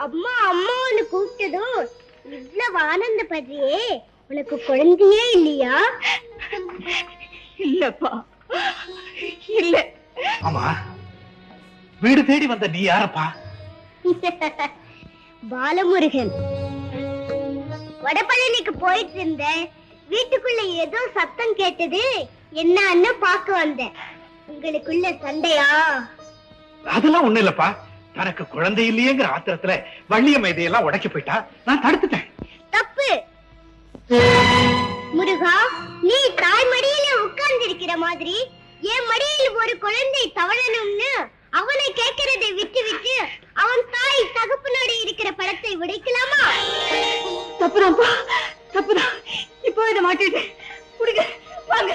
அம்மா அம்மான்னு கூப்பிட்டதும் இவ்வளவு ஆனந்தப்படுறியே, உனக்கு குழந்தையே இல்லையா? இல்லப்பா, இல்ல. ஆமா, வீடு தேடி வந்த நீ யாரப்பா? பாலமுருகன். வடபழனிக்கு போயிட்டு இருந்தேன். வீட்டுக்குள்ள ஏதோ சத்தம் கேட்டது, என்னன்னு பாக்க வந்தேன். உங்களுக்குள்ள சண்டையா? அதெல்லாம் ஒண்ணு இல்லப்பா. தனக்கு குழந்தை இல்லையேங்கிற ஆத்திரத்துல வள்ளியம்மை இதையெல்லாம் உடைக்க போயிட்டா, நான் தடுத்துட்டேன். தப்பு. முருகா, நீ தாய் மடியில உட்கார்ந்து இருக்கிற மாதிரி என் மடியில் ஒரு குழந்தை தவழணும்னு அவனை கேட்கிறதை விட்டு விட்டு அவன் தாய் தகப்பனோடு இருக்கிற படத்தை உடைக்கலாமா? தப்புதான்ப்பா, தப்புதான். இப்போ இதை மாட்டிட்டு வாங்க.